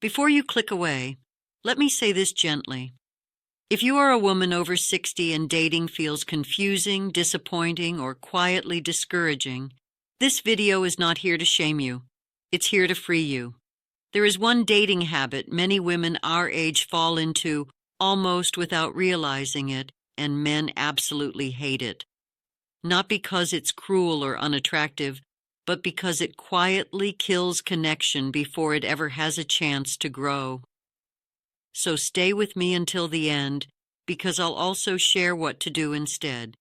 Before you click away, let me say this gently. If you are a woman over 60 and dating feels confusing, disappointing, or quietly discouraging, this video is not here to shame you. It's here to free you. There is one dating habit many women our age fall into almost without realizing it, and men absolutely hate it. Not because it's cruel or unattractive, but because it quietly kills connection before it ever has a chance to grow. So stay with me until the end, because I'll also share what to do instead.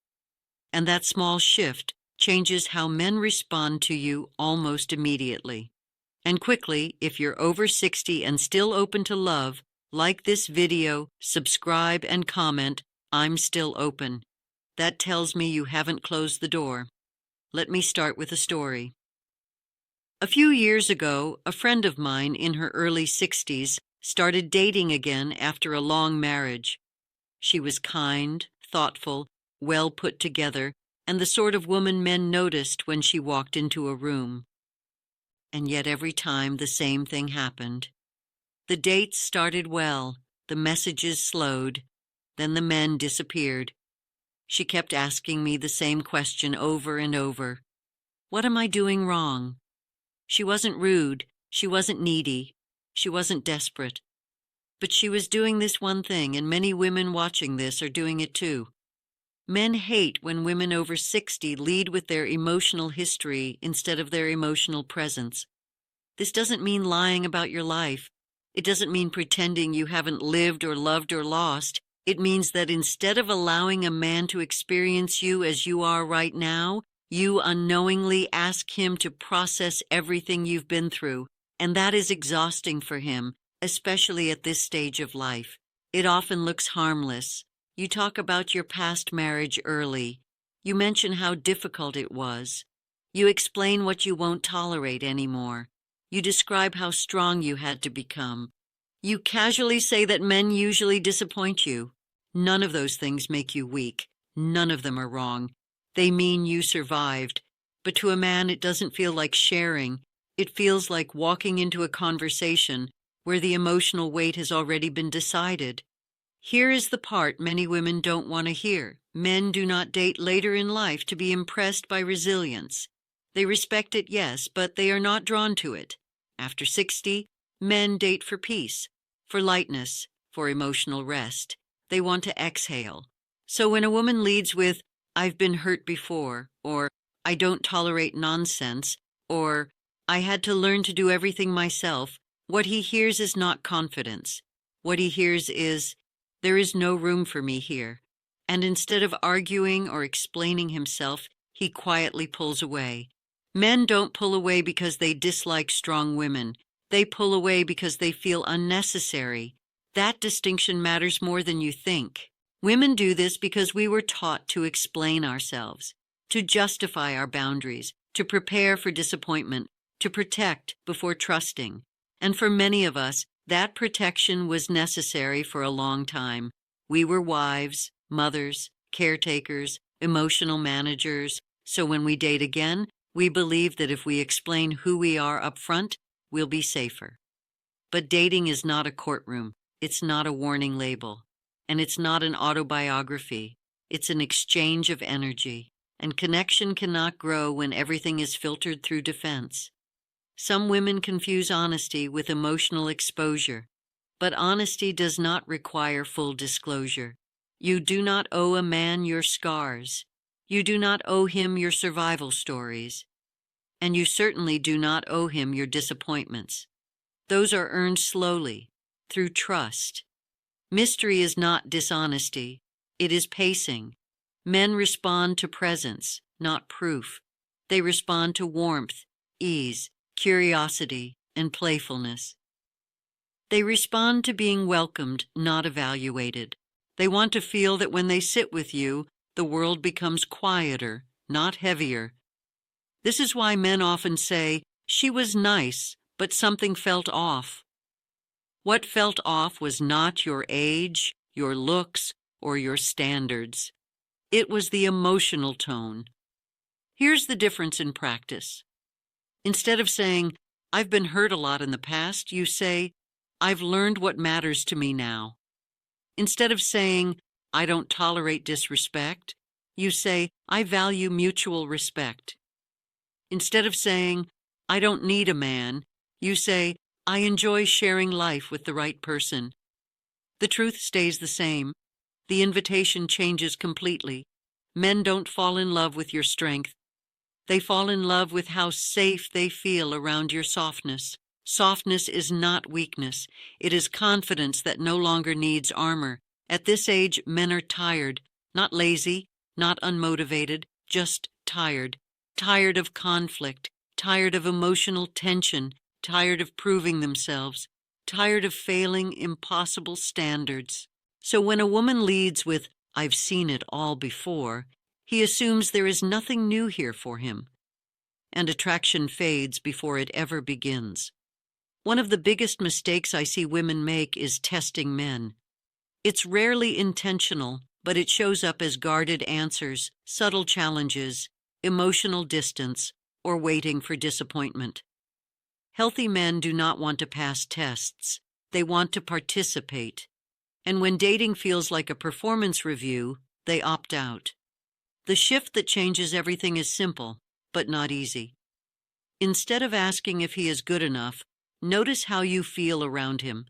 And that small shift changes how men respond to you almost immediately. And quickly, if you're over 60 and still open to love, like this video, subscribe, and comment, "I'm still open." That tells me you haven't closed the door. Let me start with a story. A few years ago, a friend of mine in her early 60s started dating again after a long marriage. She was kind, thoughtful, well put together, and the sort of woman men noticed when she walked into a room. And yet every time the same thing happened. The dates started well, the messages slowed, then the men disappeared. She kept asking me the same question over and over. What am I doing wrong? She wasn't rude, she wasn't needy, she wasn't desperate. But she was doing this one thing, and many women watching this are doing it too. Men hate when women over 60 lead with their emotional history instead of their emotional presence. This doesn't mean lying about your life. It doesn't mean pretending you haven't lived or loved or lost. It means that instead of allowing a man to experience you as you are right now, you unknowingly ask him to process everything you've been through, and that is exhausting for him, especially at this stage of life. It often looks harmless. You talk about your past marriage early. You mention how difficult it was. You explain what you won't tolerate anymore. You describe how strong you had to become. You casually say that men usually disappoint you. None of those things make you weak. None of them are wrong. They mean you survived. But to a man, it doesn't feel like sharing. It feels like walking into a conversation where the emotional weight has already been decided. Here is the part many women don't want to hear. Men do not date later in life to be impressed by resilience. They respect it, yes, but they are not drawn to it. After 60, men date for peace, for lightness, for emotional rest. They want to exhale. So when a woman leads with, "I've been hurt before," or "I don't tolerate nonsense," or "I had to learn to do everything myself," what he hears is not confidence. What he hears is, "There is no room for me here." And instead of arguing or explaining himself, he quietly pulls away. Men don't pull away because they dislike strong women. They pull away because they feel unnecessary. That distinction matters more than you think. Women do this because we were taught to explain ourselves, to justify our boundaries, to prepare for disappointment, to protect before trusting. And for many of us, that protection was necessary for a long time. We were wives, mothers, caretakers, emotional managers. So when we date again, we believe that if we explain who we are up front, we'll be safer. But dating is not a courtroom. It's not a warning label. And it's not an autobiography. It's an exchange of energy. And connection cannot grow when everything is filtered through defense. Some women confuse honesty with emotional exposure. But honesty does not require full disclosure. You do not owe a man your scars. You do not owe him your survival stories. And you certainly do not owe him your disappointments. Those are earned slowly, through trust. Mystery is not dishonesty. It is pacing. Men respond to presence, not proof. They respond to warmth, ease, curiosity, and playfulness. They respond to being welcomed, not evaluated. They want to feel that when they sit with you, the world becomes quieter, not heavier. This is why men often say, "She was nice, but something felt off." What felt off was not your age, your looks, or your standards. It was the emotional tone. Here's the difference in practice. Instead of saying, "I've been hurt a lot in the past," you say, I've learned what matters to me now. Instead of saying, I don't tolerate disrespect, you say, I value mutual respect. Instead of saying, I don't need a man, you say, I enjoy sharing life with the right person. The truth stays the same. The invitation changes completely. Men don't fall in love with your strength. They fall in love with how safe they feel around your softness. Softness is not weakness. It is confidence that no longer needs armor. At this age, men are tired, not lazy, not unmotivated, just tired. Tired of conflict, tired of emotional tension, tired of proving themselves, tired of failing impossible standards. So when a woman leads with, I've seen it all before, he assumes there is nothing new here for him, and attraction fades before it ever begins. One of the biggest mistakes I see women make is testing men. It's rarely intentional, but it shows up as guarded answers, subtle challenges, emotional distance, or waiting for disappointment. Healthy men do not want to pass tests. They want to participate. And when dating feels like a performance review, they opt out. The shift that changes everything is simple, but not easy. Instead of asking if he is good enough, notice how you feel around him.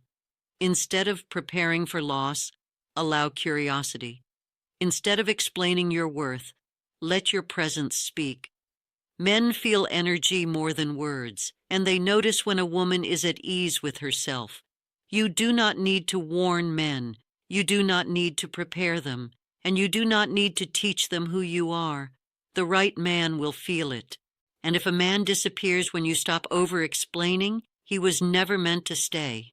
Instead of preparing for loss, allow curiosity. Instead of explaining your worth, let your presence speak. Men feel energy more than words, and they notice when a woman is at ease with herself. You do not need to warn men. You do not need to prepare them, and you do not need to teach them who you are. The right man will feel it. And if a man disappears when you stop over-explaining, he was never meant to stay.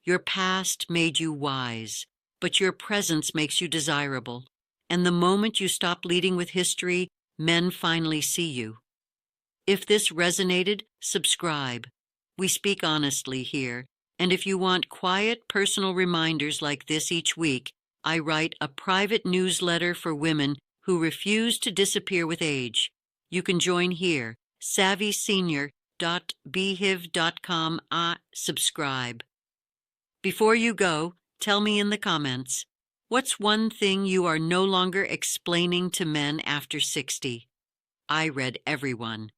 Your past made you wise, but your presence makes you desirable. And the moment you stop leading with history, men finally see you. If this resonated, subscribe. We speak honestly here, and if you want quiet, personal reminders like this each week, I write a private newsletter for women who refuse to disappear with age. You can join here, savvysenior.beehive.com. Subscribe. Before you go, tell me in the comments, what's one thing you are no longer explaining to men after 60? I read everyone.